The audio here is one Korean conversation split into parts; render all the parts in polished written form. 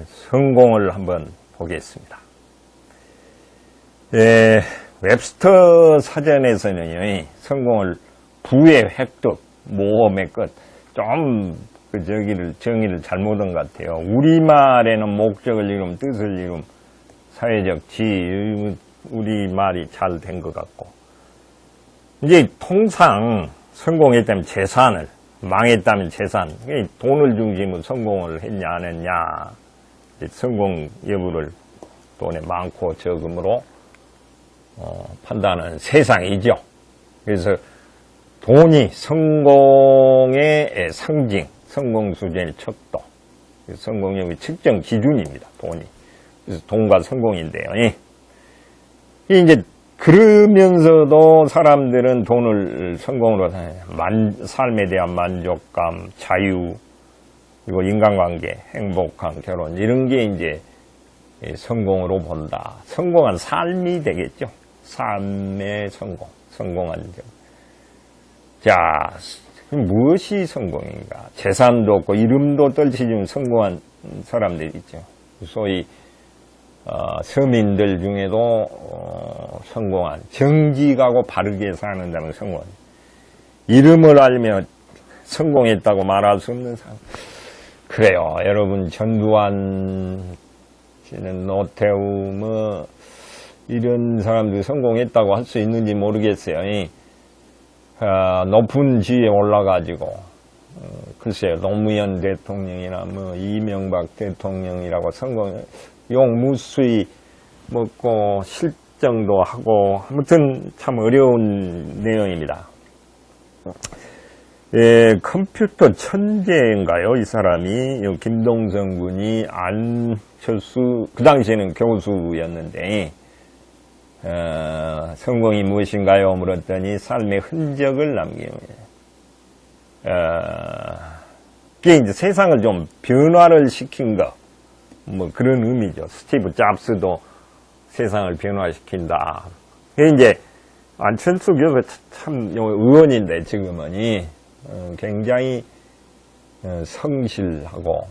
성공을 한번 보겠습니다. 웹스터 사전에서는요, 성공을 부의 획득, 모험의 끝, 좀 정의를 잘못한 것 같아요. 우리말에는 목적을 이루면, 뜻을 이루면, 사회적 지위, 우리말이 잘 된 것 같고, 이제 통상 성공했다면 재산을, 망했다면 재산, 돈을 중심으로 성공을 했냐 안 했냐, 성공 여부를 돈의 많고 적음으로 판단하는 세상이죠. 그래서 돈이 성공의 상징, 성공 수준의 척도, 성공력의 측정 기준입니다. 돈이. 그래서 돈과 성공인데요. 이제 그러면서도 사람들은 돈을 성공으로 삶에 대한 만족감, 자유, 그리고 인간관계, 행복한 결혼 이런 게 이제 성공으로 본다. 성공한 삶이 되겠죠. 삶의 성공, 성공한 점. 자, 무엇이 성공인가? 재산도 없고 이름도 떨치지만 성공한 사람들이 있죠. 소위 서민들 중에도 성공한, 정직하고 바르게 사는다면 성공. 이름을 알면 성공했다고 말할 수 없는 사람. 그래요. 여러분, 전두환 씨는 노태우 이런 사람들이 성공했다고 할 수 있는지 모르겠어요. 높은 지위에 올라가지고 글쎄요, 노무현 대통령이나 이명박 대통령이라고 성공, 용무수히 먹고 실정도 하고 아무튼 참 어려운 내용입니다. 컴퓨터 천재인가요? 이 사람이, 김동성 군이 안철수, 그 당시에는 교수였는데, 성공이 무엇인가요? 물었더니 삶의 흔적을 남기는 그게 이제 세상을 좀 변화를 시킨 거, 그런 의미죠. 스티브 잡스도 세상을 변화시킨다. 그게 이제 안철수 교수 참 의원인데 지금은 굉장히 성실하고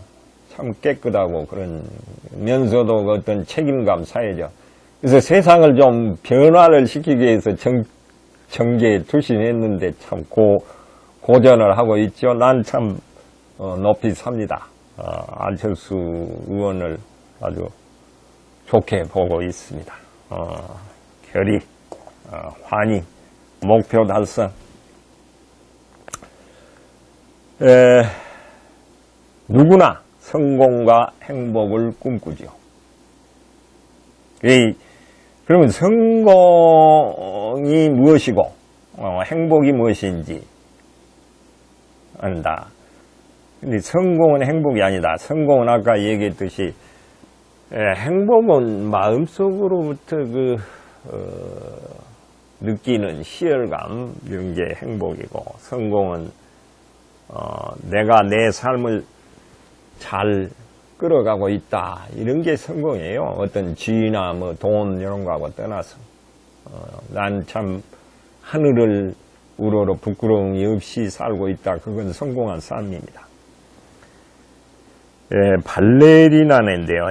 참 깨끗하고 그러면서도 어떤 책임감, 사회적. 그래서 세상을 좀 변화를 시키기 위해서 정계에 투신했는데 참 고전을 하고 있죠. 난 참 높이 삽니다. 안철수 의원을 아주 좋게 보고 있습니다. 결의, 환희, 목표 달성. 누구나 성공과 행복을 꿈꾸죠. 그러면 성공이 무엇이고 행복이 무엇인지 안다. 근데 성공은 행복이 아니다. 성공은 아까 얘기했듯이 행복은 마음속으로부터 느끼는 희열감 이런 게 행복이고, 성공은 내가 내 삶을 잘 끌어가고 있다 이런 게 성공이에요. 어떤 지위나 돈 이런 거하고 떠나서 난 참 하늘을 우러러 부끄러움이 없이 살고 있다. 그건 성공한 삶입니다. 발레리나인데요.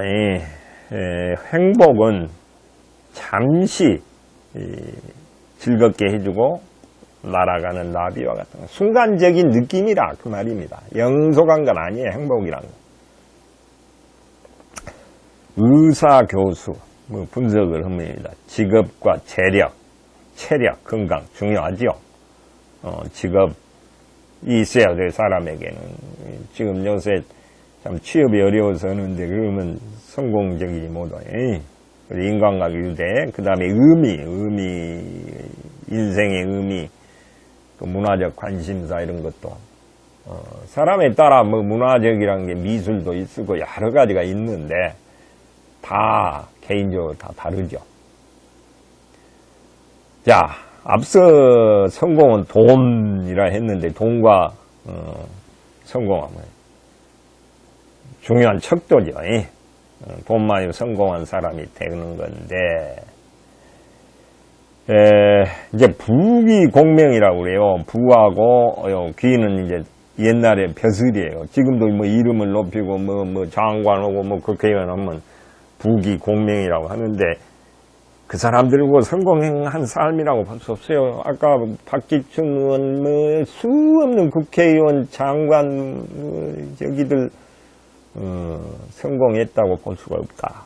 행복은 잠시 즐겁게 해주고 날아가는 나비와 같은 거. 순간적인 느낌이라 그 말입니다. 영속한 건 아니에요. 행복이란 거. 의사, 교수 분석을 합니다. 직업과 체력, 건강 중요하죠. 직업이 있어야 될 사람에게는. 지금 요새 참 취업이 어려워서 하는데 그러면 성공적이지 못해. 인간관계 유대, 그 다음에 의미, 인생의 의미, 문화적 관심사 이런 것도 사람에 따라 문화적이라는 게 미술도 있고 여러 가지가 있는데 다 개인적으로 다 다르죠. 자, 앞서 성공은 돈이라 했는데 돈과 성공은 중요한 척도죠. 돈만이 성공한 사람이 되는 건데, 이제 부귀 공명이라고 그래요. 부하고 귀는 이제 옛날에 벼슬이에요. 지금도 뭐 이름을 높이고 장관하고 국회의원 하면 부귀 공명이라고 하는데 그 사람들고 성공한 삶이라고 볼 수 없어요. 아까 박지춘 의원 수 없는 국회의원 장관 저기들 성공했다고 볼 수가 없다.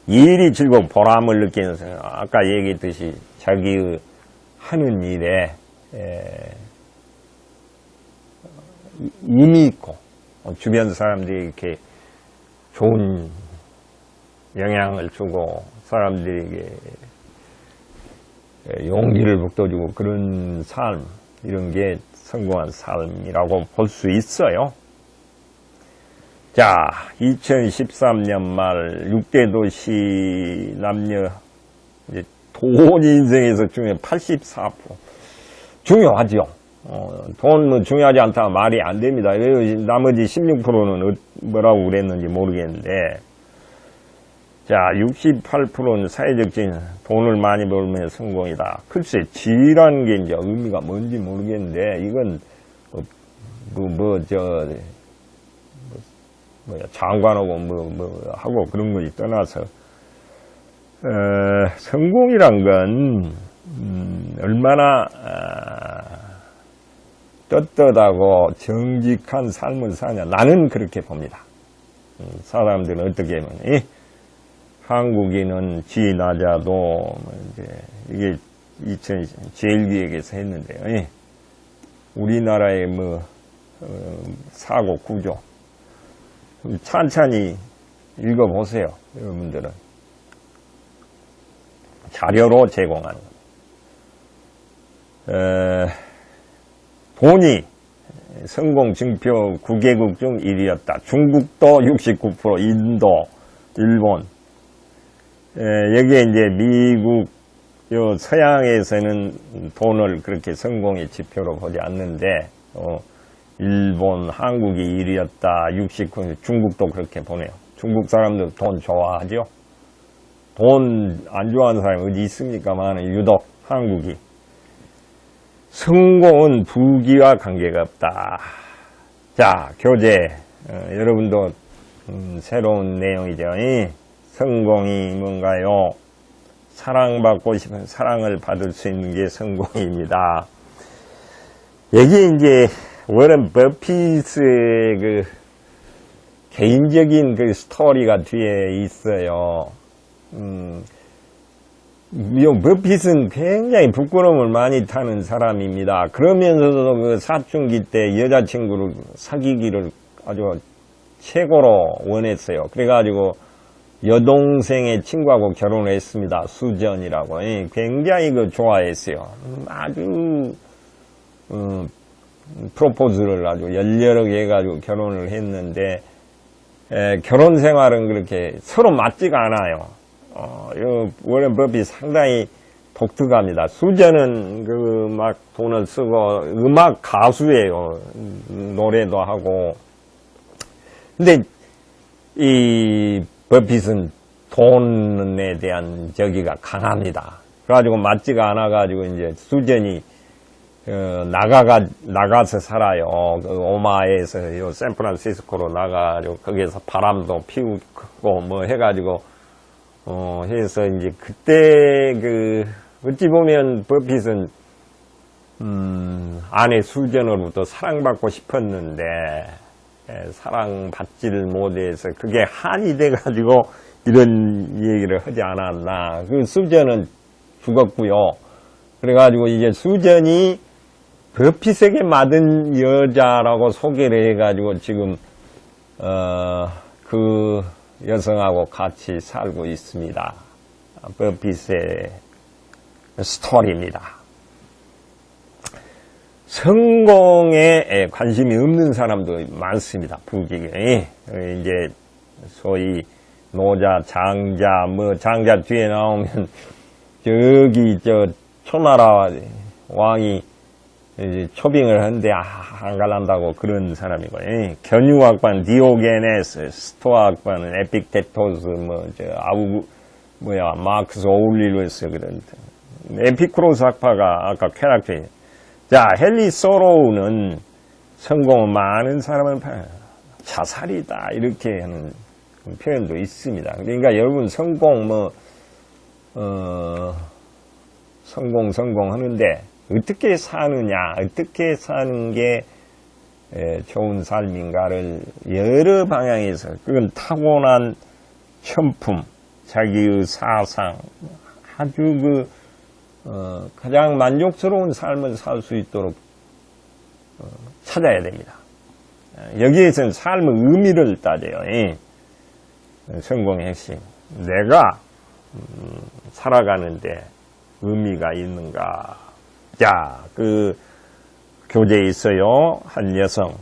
일이 즐거워 보람을 느끼는 사람, 아까 얘기했듯이 자기의 하는 일에 의미 있고 주변 사람들이 이렇게 좋은 영향을 주고 사람들에게 용기를 북돋주고 그런 삶, 이런 게 성공한 삶이라고 볼 수 있어요. 자, 2013년 말 6대 도시 남녀 돈 인생에서 중에 84% 중요하죠. 돈 중요하지 않다 말이 안 됩니다. 나머지 16%는 뭐라고 그랬는지 모르겠는데, 자, 68%는 사회적 지위, 돈을 많이 벌면 성공이다. 글쎄, 지위라는 게 이제 의미가 뭔지 모르겠는데, 이건 장관하고 하고 그런 것이 떠나서 성공이란 건 얼마나 떳떳하고 정직한 삶을 사냐, 나는 그렇게 봅니다. 사람들은 어떻게 보면 한국인은 지위 낮아도 이게 2000 제일기획에서 했는데요. 우리나라의 사고 구조 찬찬히 읽어보세요. 여러분들은 자료로 제공하는 겁니다. 돈이 성공 증표 9개국 중 1위였다. 중국도 69%, 인도, 일본. 여기에 이제 미국, 서양에서는 돈을 그렇게 성공의 지표로 보지 않는데, 일본, 한국이 1위였다. 69%, 중국도 그렇게 보네요. 중국 사람들 돈 좋아하죠? 돈 안 좋아하는 사람이 어디 있습니까만 유독 한국이. 성공은 부귀와 관계가 없다. 자, 교재. 여러분도 새로운 내용이죠. 성공이 뭔가요? 사랑받고 싶은 사랑을 받을 수 있는 게 성공입니다. 여기 이제 워런 버핏의 그 개인적인 그 스토리가 뒤에 있어요. 버핏은 굉장히 부끄러움을 많이 타는 사람입니다. 그러면서도 그 사춘기 때 여자친구를 사귀기를 아주 최고로 원했어요. 그래가지고 여동생의 친구하고 결혼을 했습니다. 수전이라고. 굉장히 그 좋아했어요. 아주 프로포즈를 아주 열렬하게 해가지고 결혼을 했는데 결혼 생활은 그렇게 서로 맞지가 않아요. 워런 버핏 상당히 독특합니다. 수전은 막 돈을 쓰고 음악 가수예요. 노래도 하고. 근데 이 버핏은 돈에 대한 저기가 강합니다. 그래가지고 맞지가 않아가지고 이제 수전이 나가서 살아요. 오마에서 샌프란시스코로 나가가지고 거기에서 바람도 피우고 해가지고 해서 이제 그때 어찌 보면 버핏은 아내 수전으로부터 사랑받고 싶었는데 사랑받지를 못해서 그게 한이 돼가지고 이런 얘기를 하지 않았나. 그 수전은 죽었고요. 그래가지고 이제 수전이 버핏에게 맞은 여자라고 소개를 해가지고 지금 그 여성하고 같이 살고 있습니다. 버핏의 스토리입니다. 성공에 관심이 없는 사람도 많습니다. 부귀에. 이제 소위 노자, 장자, 장자 뒤에 나오면 저기 초나라 왕이 이제 초빙을 하는데 안 갈란다고 그런 사람이고, 견유학반 디오게네스, 스토아학반은 에픽테토스, 마크스 오울리루스 그런 에피쿠로스 학파가 아까 쾌락주의. 자, 헨리 소로우는 성공은 많은 사람은 자살이다 이렇게 하는 표현도 있습니다. 그러니까 여러분 성공 성공 하는데 어떻게 사느냐, 어떻게 사는 게 좋은 삶인가를 여러 방향에서, 그건 타고난 천품, 자기의 사상, 아주 가장 만족스러운 삶을 살 수 있도록 찾아야 됩니다. 여기에서는 삶의 의미를 따져요. 성공의 핵심. 내가 살아가는데 의미가 있는가. 자, 그 교재에 있어요. 한 여성,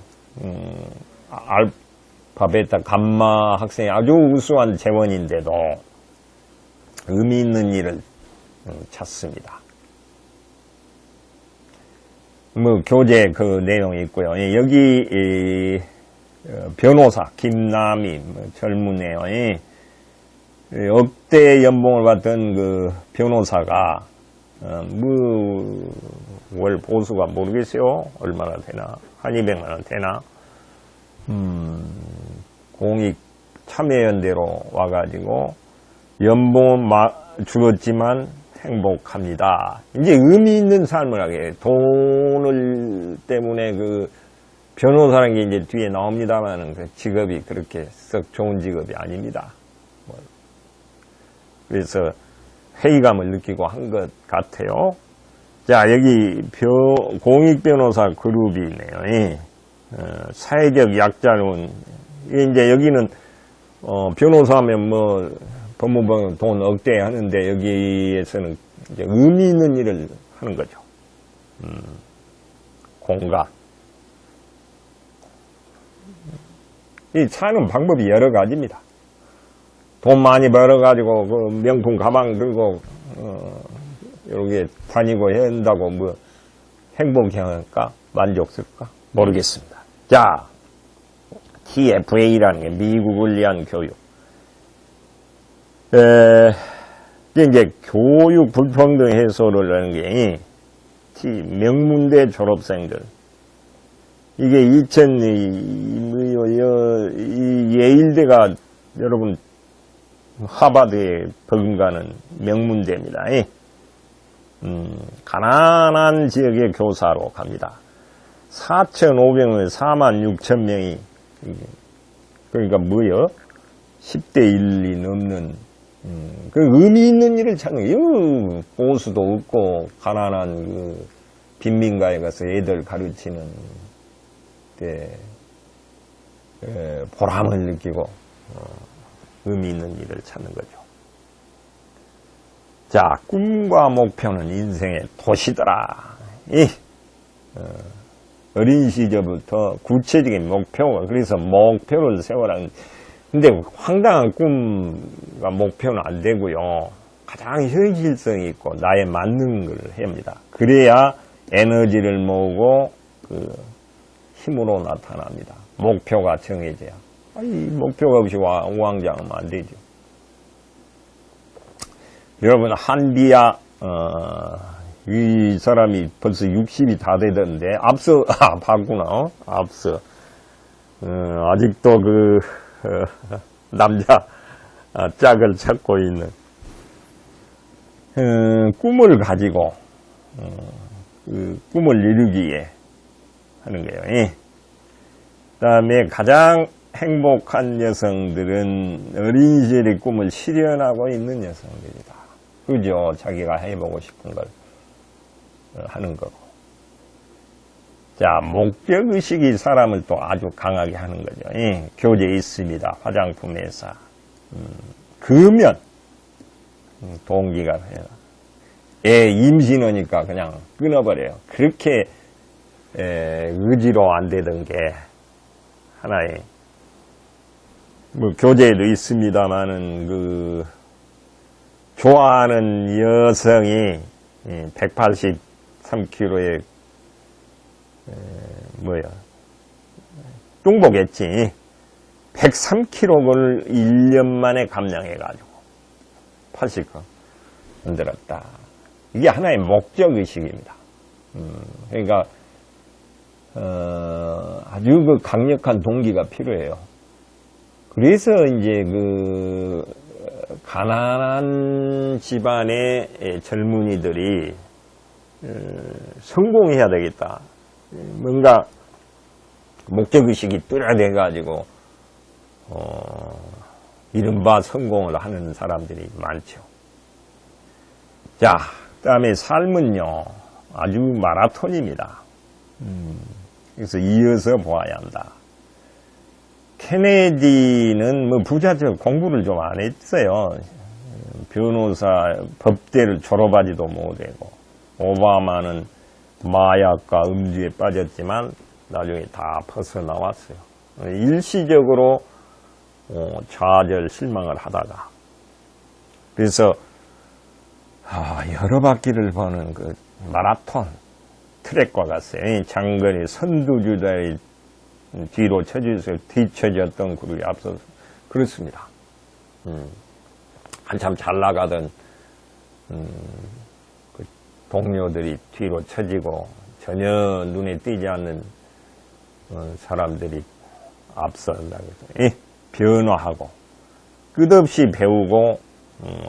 알파베타 감마 학생이 아주 우수한 재원인데도 의미 있는 일을 찾습니다. 교재 그 내용이 있고요. 여기 변호사 김남희 젊은애요. 억대 연봉을 받던 그 변호사가 월 보수가 모르겠어요. 얼마나 되나? 한 200만 원 되나? 공익 참여연대로 와가지고 연봉은 줄었지만 행복합니다. 이제 의미 있는 삶을 하게. 돈을 때문에 그 변호사라는 게 이제 뒤에 나옵니다만 그 직업이 그렇게 썩 좋은 직업이 아닙니다. 그래서 회의감을 느끼고 한 것 같아요. 자, 여기 공익 변호사 그룹이 있네요. 사회적 약자는, 이제 여기는 변호사하면 법무부 돈 억대 하는데 여기에서는 이제 의미 있는 일을 하는 거죠. 공감. 이 사는 방법이 여러 가지입니다. 돈 많이 벌어가지고 그 명품 가방 들고 이렇게 다니고 한다고 행복할까? 만족스럽까? 모르겠습니다. 자, TFA라는 게 미국을 위한 교육. 이제 교육 불평등 해소를 하는 게 명문대 졸업생들. 이게 이 예일대가 여러분 하버드에 버금가는 명문대입니다. 가난한 지역의 교사로 갑니다. 4,500명, 46,000명이, 그러니까 10대 1이 넘는, 그 의미 있는 일을 찾는 거예요. 보수도 없고, 가난한 그 빈민가에 가서 애들 가르치는 때, 보람을 느끼고, 의미 있는 일을 찾는 거죠. 자, 꿈과 목표는 인생의 도시더라. 어린 시절부터 구체적인 목표가, 그래서 목표를 세워라. 근데 황당한 꿈과 목표는 안 되고요. 가장 현실성이 있고 나에 맞는 걸 해야 합니다. 그래야 에너지를 모으고 그 힘으로 나타납니다. 목표가 정해져야. 목표가 없이 우왕좌왕하면 안 되죠. 여러분, 한비야, 이 사람이 벌써 60이 다 되던데, 봤구나, 앞서. 아직도 남자, 짝을 찾고 있는, 꿈을 가지고, 그 꿈을 이루기에 하는 거예요. 그 다음에 가장 행복한 여성들은 어린 시절의 꿈을 실현하고 있는 여성들이다. 그죠? 자기가 해보고 싶은 걸 하는 거고. 자, 목적의식이 사람을 또 아주 강하게 하는 거죠. 교재에 있습니다. 화장품 회사. 그러면, 동기가 해요. 애 임신하니까 그냥 끊어버려요. 그렇게, 의지로 안 되던 게 하나의, 교재에도 있습니다만은, 좋아하는 여성이 183kg에 뚱보겠지. 103kg를 1년 만에 감량해가지고 80kg 만들었다. 이게 하나의 목적의식입니다. 그러니까 아주 그 강력한 동기가 필요해요. 그래서 이제 그 가난한 집안의 젊은이들이 성공해야 되겠다. 뭔가 목적의식이 뚜렷해 가지고 이른바 성공을 하는 사람들이 많죠. 자, 그 다음에 삶은요 아주 마라톤입니다. 그래서 이어서 보아야 한다. 케네디는 뭐 부자적 공부를 좀 안 했어요. 변호사 법대를 졸업하지도 못하고, 오바마는 마약과 음주에 빠졌지만 나중에 다 벗어나왔어요. 일시적으로 좌절 실망을 하다가, 그래서 여러 바퀴를 보는 그 마라톤 트랙과 같아요. 장거리 선두주자의 뒤로 쳐져서 뒤쳐졌던 그룹이 앞서서 그렇습니다. 한참 잘 나가던 그 동료들이 뒤로 쳐지고 전혀 눈에 띄지 않는 사람들이 앞선다고 해서 변화하고 끝없이 배우고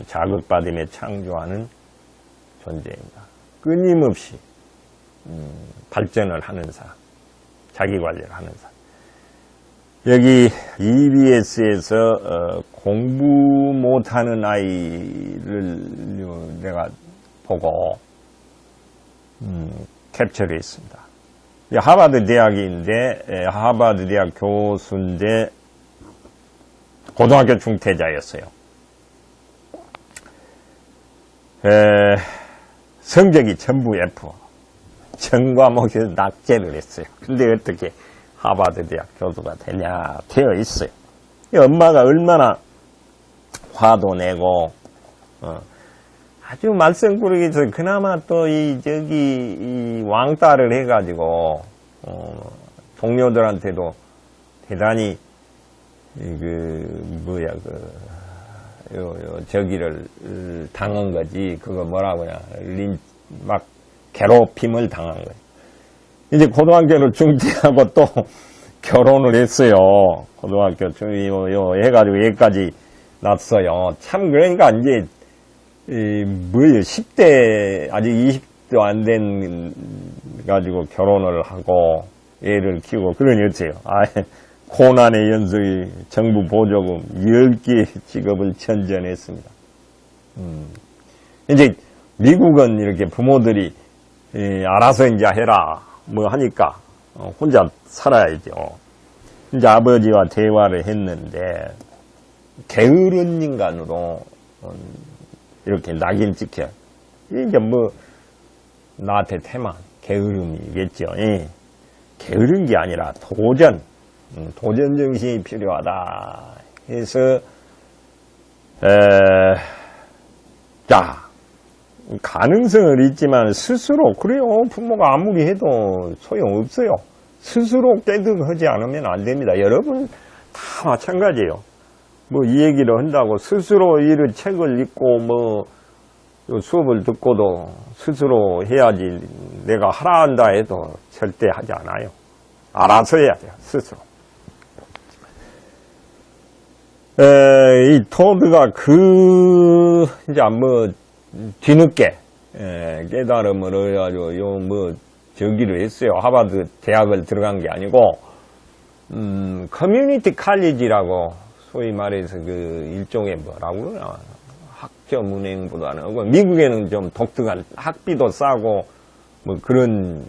자극받으며 창조하는 존재입니다. 끊임없이 발전을 하는 사람, 자기관리를 하는 사람. 여기 EBS에서 공부 못하는 아이를 내가 보고 캡처를 했습니다. 하버드 대학인데 하버드 대학 교수인데 고등학교 중퇴자였어요. 성적이 전부 F. 전 과목에서 낙제를 했어요. 근데 어떻게 하버드 대학 교수가 되어 있어요. 엄마가 얼마나 화도 내고, 아주 말썽꾸러기에서 그나마 또 이 왕따를 해가지고, 동료들한테도 대단히, 저기를 당한 거지. 그거 뭐라고냐. 막 괴롭힘을 당한 거예요. 이제 고등학교를 중퇴하고 또 결혼을 했어요. 고등학교 해가지고 여기까지 났어요. 참, 그러니까 이제, 10대, 아직 20도 안 된, 가지고 결혼을 하고, 애를 키우고, 그러니 어째요. 고난의 연속이 정부 보조금 10개 직업을 전전했습니다. 이제, 미국은 이렇게 부모들이, 알아서 이제 해라. 뭐 하니까 혼자 살아야죠. 이제 아버지와 대화를 했는데 게으른 인간으로 이렇게 낙인 찍혀. 이제 뭐 나한테 태만 게으름이겠죠. 게으른 게 아니라 도전 정신이 필요하다 해서 자. 가능성은 있지만 스스로 그래요. 부모가 아무리 해도 소용없어요. 스스로 깨득하지 않으면 안 됩니다. 여러분 다 마찬가지예요. 뭐 이 얘기를 한다고 스스로 이런 책을 읽고 뭐 수업을 듣고도 스스로 해야지 내가 하라 한다 해도 절대 하지 않아요. 알아서 해야 돼요. 스스로. 이 토드가 이제 뭐 뒤늦게 깨달음을 해가지고 저기를 했어요. 하버드 대학을 들어간 게 아니고 커뮤니티 칼리지라고 소위 말해서 그 일종의 뭐라고 그러나 학점 운행보다는 미국에는 좀 독특한 학비도 싸고 뭐 그런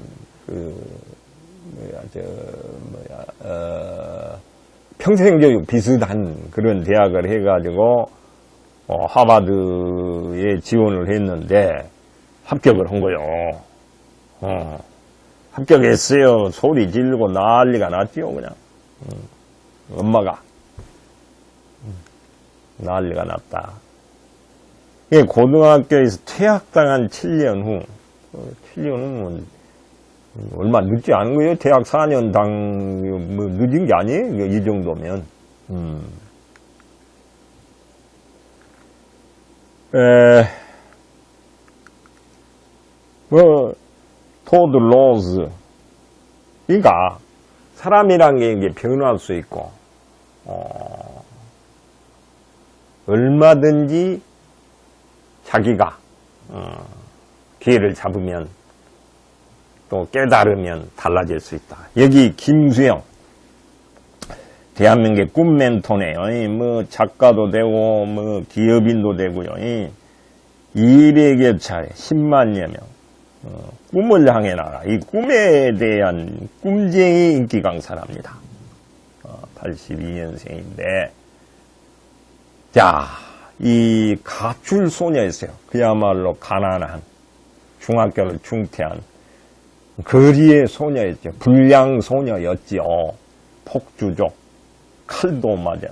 평생교육 비슷한 그런 대학을 해가지고 하버드에 지원을 했는데 합격을 한 거요. 합격했어요. 소리 지르고 난리가 났지요, 그냥. 엄마가 난리가 났다. 고등학교에서 퇴학당한 7년 후, 7년 후면 얼마 늦지 않은 거예요. 대학 4년 뭐 늦은 게 아니에요. 이 정도면. 토드 로즈, 그러니까 사람이란 게 이게 변할 수 있고 얼마든지 자기가 기회를 잡으면 또 깨달으면 달라질 수 있다. 여기 김수영 대한민국의 꿈 멘토네요. 뭐 작가도 되고 뭐 기업인도 되고요. 200여 차례 10만여 명 꿈을 향해 나가. 이 꿈에 대한 꿈쟁이 인기 강사랍니다. 82년생인데 자, 이 가출 소녀였어요. 그야말로 가난한 중학교를 중퇴한 거리의 소녀였죠. 불량 소녀였지요. 폭주족, 칼도 맞아.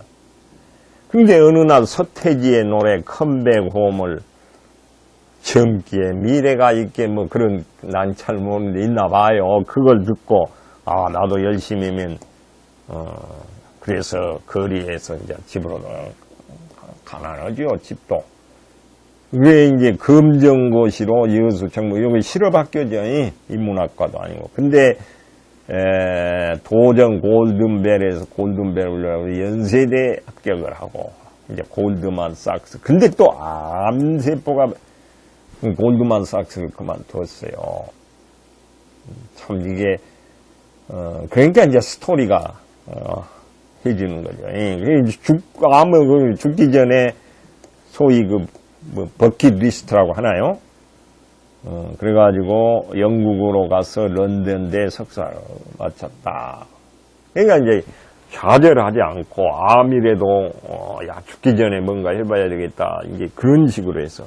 근데 어느 날 서태지의 노래 컴백 홈을 젊기에 미래가 있게 뭐 그런 난 잘 모르는데 있나 봐요. 그걸 듣고 아 나도 열심히 하면 그래서 거리에서 이제 집으로 가난하죠. 집도. 왜 이제 검정고시로 여수 정부 여기 실업학교죠. 인문학과도 아니고. 근데 도전 골든벨에서 골든벨 올려고 연세대 합격을 하고 이제 골드만삭스. 근데 또 암세포가 골드만삭스를 그만뒀어요. 참 이게 그러니까 이제 스토리가 해주는 거죠. 암은 죽기 전에 소위 뭐 버킷리스트라고 하나요? 그래가지고 영국으로 가서 런던대 석사를 마쳤다. 그러니까 이제 좌절하지 않고 암이라도 야 죽기 전에 뭔가 해봐야 되겠다. 이게 그런 식으로 해서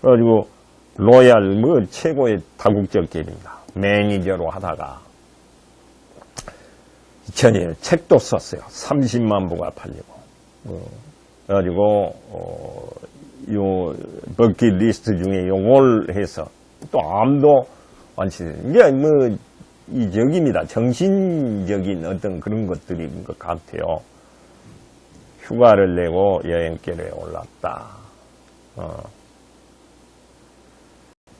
그래가지고 로얄 뭐 최고의 다국적 기업입니다. 매니저로 하다가 2000년에 책도 썼어요. 30만 부가 팔리고. 그래가지고 요 버킷리스트 중에 요걸 해서 또 암도 완치돼요. 이게 뭐 이적입니다. 정신적인 어떤 그런 것들인 것 같아요. 휴가를 내고 여행길에 올랐다.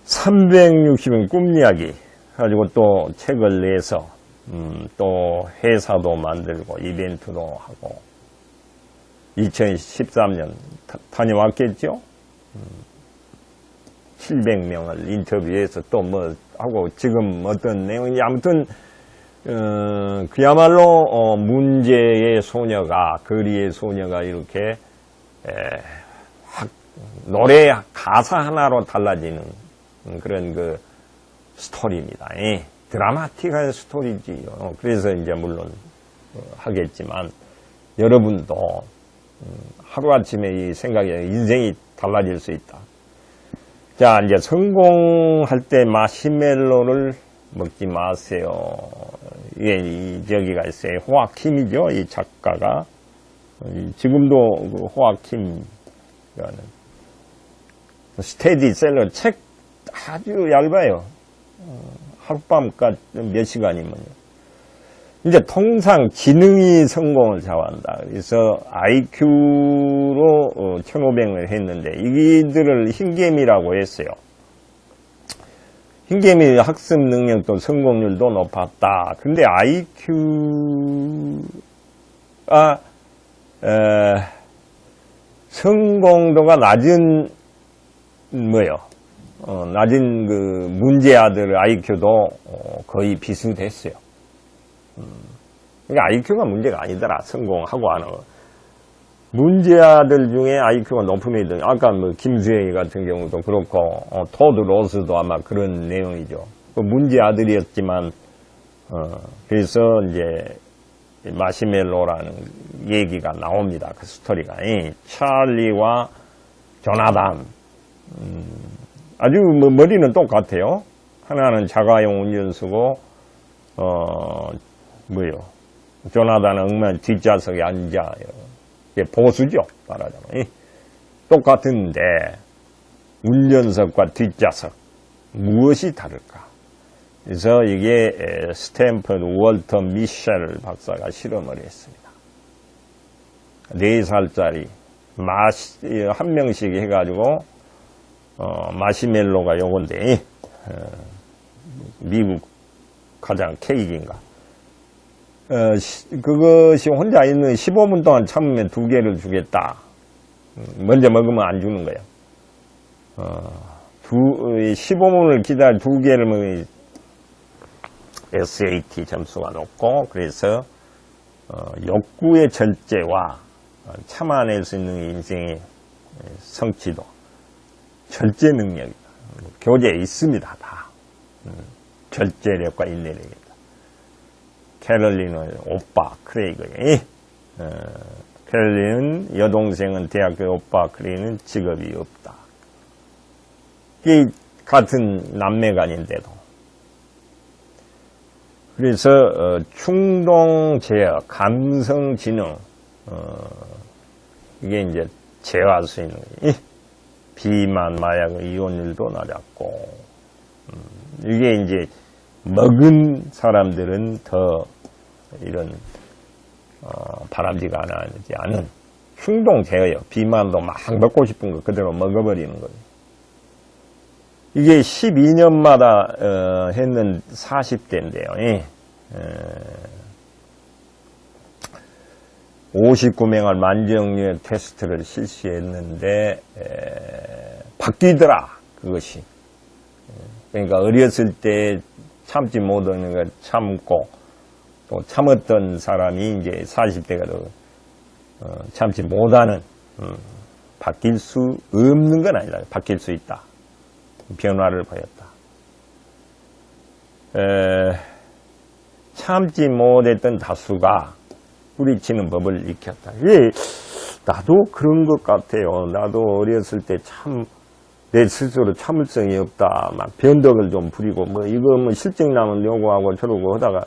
360은 꿈 이야기 가지고 또 책을 내서 또 회사도 만들고 이벤트도 하고 2013년 다녀왔겠죠? 700명을 인터뷰해서 또 뭐 하고 지금 어떤 내용인지 아무튼 그야말로 문제의 소녀가 거리의 소녀가 이렇게 노래 가사 하나로 달라지는 그런 그 스토리입니다. 드라마틱한 스토리지요. 그래서 이제 물론 하겠지만 여러분도 하루아침에 이 생각이 인생이 달라질 수 있다. 자, 이제 성공할 때 마시멜로를 먹지 마세요. 이게 저기가 있어요. 호아킴이죠. 이 작가가. 지금도 그 호아킴이라는 스테디셀러 책 아주 얇아요. 하룻밤까지 몇 시간이면요. 이제 통상 지능이 성공을 좌우한다. 그래서 IQ로 1500을 했는데 이들을 흰개미라고 했어요. 흰개미 학습 능력도 성공률도 높았다. 근데 IQ가 성공도가 낮은 낮은 그 문제아들 IQ도 거의 비슷했어요. 그러니까 IQ가 문제가 아니더라. 성공하고 안 하고. 문제아들 중에 IQ가 높은 애들, 아까 뭐 김수영이 같은 경우도 그렇고, 토드 로스도 아마 그런 내용이죠. 그 문제아들이었지만, 그래서 이제 마시멜로라는 얘기가 나옵니다. 그 스토리가. 찰리와 조나단. 아주 뭐 머리는 똑같아요. 하나는 자가용 운전수고, 조나단은 엉망 뒷좌석에 앉아요. 이게 보수죠, 말하자면. 똑같은데, 운전석과 뒷좌석, 무엇이 다를까? 그래서 이게 스탠퍼드 월터 미셸 박사가 실험을 했습니다. 4살짜리, 한 명씩 해가지고, 마시멜로가 요건데, 미국 가장 케이크인가. 그것이 혼자 있는 15분 동안 참으면 2개를 주겠다. 먼저 먹으면 안 주는 거예요. 15분을 기다려 2개를 먹으면 SAT 점수가 높고, 그래서 욕구의 절제와 참아낼 수 있는 인생의 성취도, 절제 능력이다. 교재에 있습니다, 다. 절제력과 인내력이다. 캐럴린은 오빠 크레이그의 캐럴린은 여동생은 대학교 오빠 크레이는 직업이 없다. 이 같은 남매간인데도. 그래서 충동 제어, 감성 지능, 이게 이제 제어할 수 있는 거예요. 비만, 마약, 이혼율도 낮았고, 이게 이제 먹은 사람들은 더 이런 바람직하지 않은 충동 제어요. 비만도 막 먹고 싶은 거 그대로 먹어버리는 거예요. 이게 12년마다 했는 40대인데요. 59명을 만정률 테스트를 실시했는데 바뀌더라, 그것이. 그러니까 어렸을 때 참지 못하는 걸 참고 또 참았던 사람이 이제 40대가 참지 못하는, 바뀔 수 없는 건 아니다. 바뀔 수 있다. 변화를 보였다. 참지 못했던 다수가 뿌리치는 법을 익혔다. 예, 나도 그런 것 같아요. 나도 어렸을 때 내 스스로 참을성이 없다. 막 변덕을 좀 부리고, 이거 실증나면 요구하고 저러고 하다가,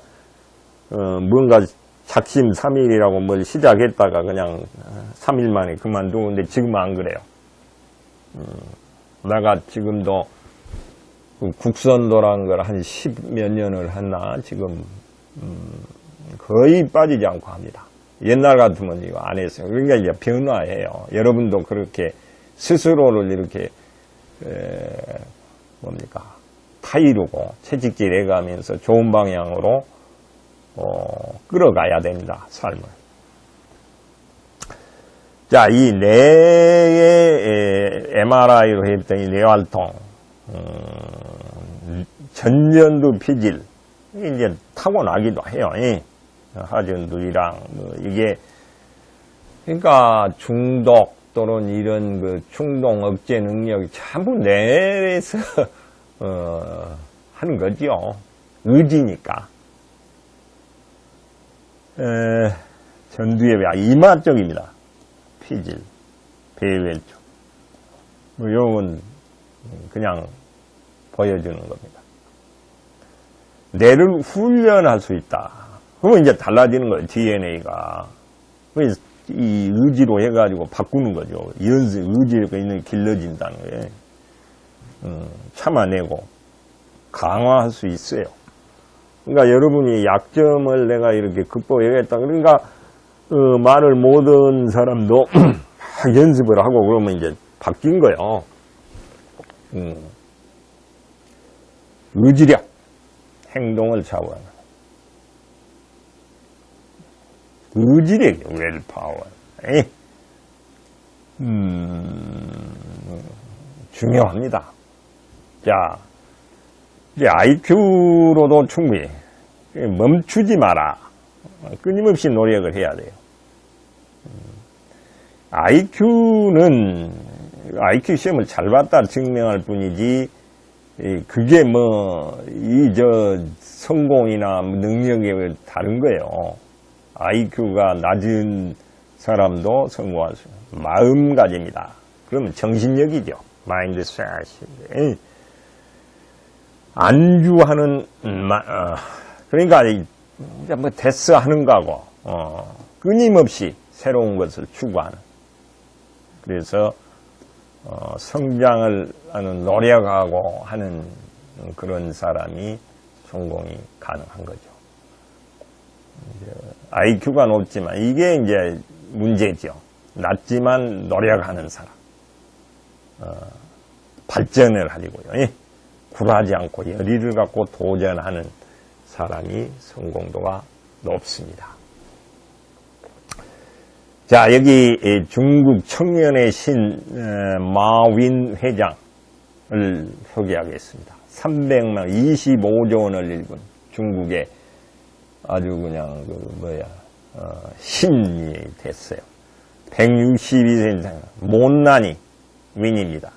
뭔가 작심삼일이라고 뭘 시작했다가 그냥 3일 만에 그만두는데 지금은 안 그래요. 내가 지금도 국선도라는 걸 한 10몇 년을 했나, 지금, 거의 빠지지 않고 합니다. 옛날 같으면 이거 안 했어요. 그러니까 이제 변화해요. 여러분도 그렇게 스스로를 이렇게, 타이르고 채찍질 해가면서 좋은 방향으로, 끌어가야 됩니다, 삶을. 자, 이 뇌의 MRI로 했던 이 뇌활동, 전전두 피질, 이제 타고나기도 해요. 하전두리랑, 이게, 그러니까 중독 또는 이런 그 충동 억제 능력이 전부 뇌에서, 하는 거죠. 의지니까. 전두엽이 이마 쪽입니다. 피질, 배 왼쪽. 요건 그냥 보여주는 겁니다. 뇌를 훈련할 수 있다. 그러면 이제 달라지는 거예요, DNA가. 이 의지로 해가지고 바꾸는 거죠. 연습, 의지가 있는 길러진다는 거예요. 참아내고 강화할 수 있어요. 그러니까 여러분이 약점을 내가 이렇게 극복해야겠다. 그러니까 말을 못한 사람도 연습을 하고 그러면 이제 바뀐 거예요. 의지력, 행동을 좌우하는 의지력이 웰파워. 중요합니다. 자, 이제 IQ로도 충분히 멈추지 마라. 끊임없이 노력을 해야 돼요. IQ는 IQ 시험을 잘 봤다 증명할 뿐이지, 그게 성공이나 능력이 다른 거예요. IQ가 낮은 사람도 성공할 수 있는 마음가짐이다. 그러면 정신력이죠. 마인드 셋. 안주하는, 그러니까, 이제 데스 하는 거고, 끊임없이 새로운 것을 추구하는. 그래서, 성장을 하는, 노력하고 하는 그런 사람이 성공이 가능한 거죠. IQ가 높지만, 이게 이제 문제죠. 낮지만 노력하는 사람. 발전을 하려고요. 굴하지 않고 열의를 갖고 도전하는 사람이 성공도가 높습니다. 자, 여기 중국 청년의 신 마윈 회장을 소개하겠습니다. 300만 25조 원을 일군 중국의 아주 그냥 신이 됐어요. 162cm 못난이 윈입니다.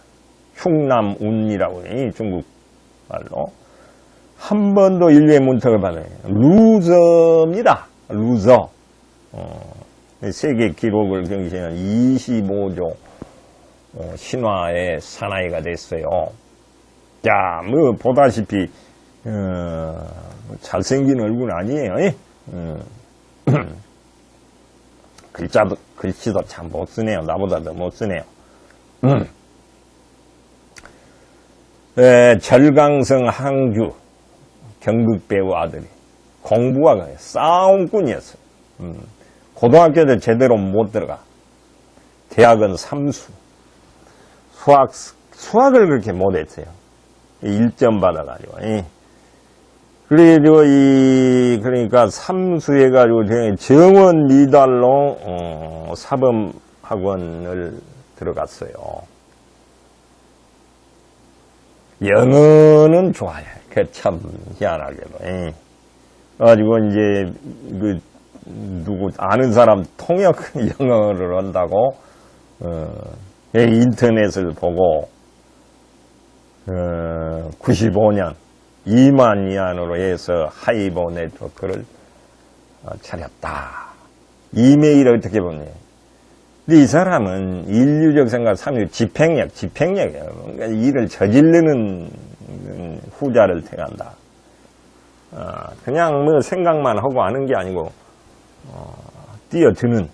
흉남운이라고 해 중국 말로. 한 번도 인류의 문턱을 받아요. 루저입니다. 루저. 세계 기록을 경신한 25조 신화의 사나이가 됐어요. 자, 뭐 보다시피 잘생긴 얼굴 아니에요. 글씨도 참 못 쓰네요. 나보다 더 못 쓰네요. 절강성 항주 경극배우 아들이 공부가 싸움꾼이었어요. 고등학교도 제대로 못 들어가. 대학은 삼수. 수학을 그렇게 못했어요. 1점 받아가지고. 그래가지고 그러니까 삼수해가지고 정원 미달로 사범학원을 들어갔어요. 영어는 좋아요. 그 참 희한하게도. 가지고 이제 누구 아는 사람 통역 영어를 한다고 인터넷을 보고 95년 2만 위안으로 해서 하이보 네트워크를 차렸다. 이메일을 어떻게 보냐. 근데 이 사람은 인류적 생각 3류 집행력이에요. 그러니까 일을 저지르는 후자를 택한다. 그냥 뭐 생각만 하고 하는 게 아니고 뛰어드는.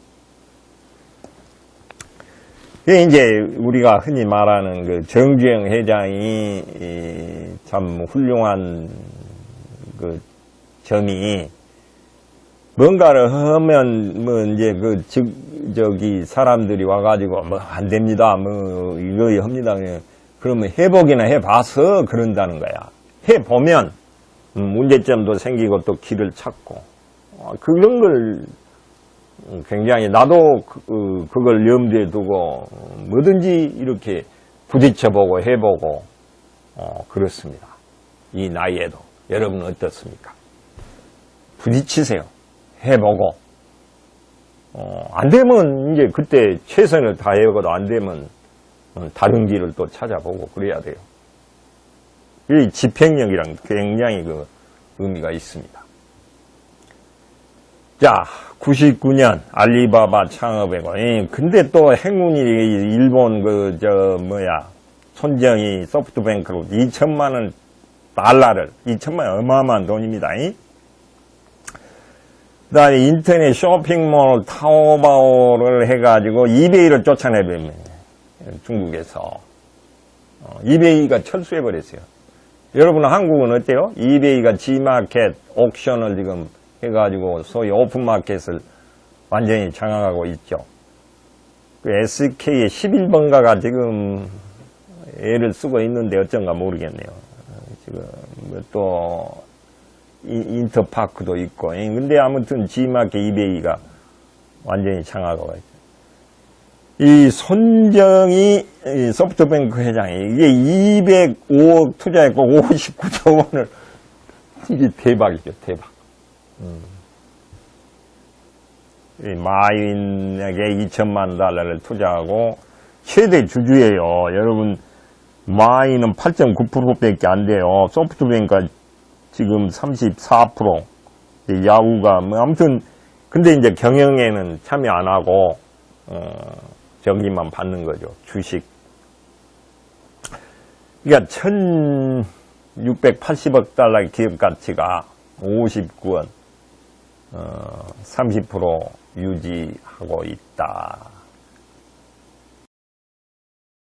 그게 이제 우리가 흔히 말하는 그 정주영 회장이 참 훌륭한 그 점이 뭔가를 하면 뭐 이제 저기 사람들이 와가지고 뭐 안 됩니다. 뭐 이거 합니다. 그러면 해보기나 해봐서 그런다는 거야. 해보면 문제점도 생기고 또 길을 찾고 그런 걸 굉장히 나도 그걸 염두에 두고 뭐든지 이렇게 부딪혀보고 해보고 그렇습니다. 이 나이에도. 여러분은 어떻습니까? 부딪히세요. 해보고 안 되면 이제 그때 최선을 다해보고도 안 되면 다른 길을 또 찾아보고 그래야 돼요. 이 집행력이랑 굉장히 그 의미가 있습니다. 자, 99년 알리바바 창업이고, 근데 또 행운이 일본 손정이 소프트뱅크로 2천만 원 달러를, 2천만 원 어마어마한 돈입니다. 그 다음에 인터넷 쇼핑몰 타오바오를 해가지고 이베이를 쫓아내버립니다. 중국에서. 이베이가 철수해버렸어요. 여러분 한국은 어때요? 이베이가 G마켓 옥션을 지금 해가지고 소위 오픈마켓을 완전히 장악하고 있죠. 그 SK의 11번가가 지금 애를 쓰고 있는데 어쩐가 모르겠네요. 지금 또 인터파크도 있고. 근데 아무튼 G마켓 이베이가 완전히 장악하고 있죠. 이 손정이 소프트뱅크 회장이 이게 205억 투자했고 59조 원을 이게 대박이죠. 대박. 마윈에게 2천만 달러를 투자하고 최대 주주예요. 여러분 마윈은 8.9%밖에 안 돼요. 소프트뱅크가 지금 34%, 야후가 뭐 아무튼 근데 이제 경영에는 참여 안 하고 저기만 받는 거죠. 주식. 그러니까 1,680억 달러의 기업 가치가 59원 30% 유지하고 있다.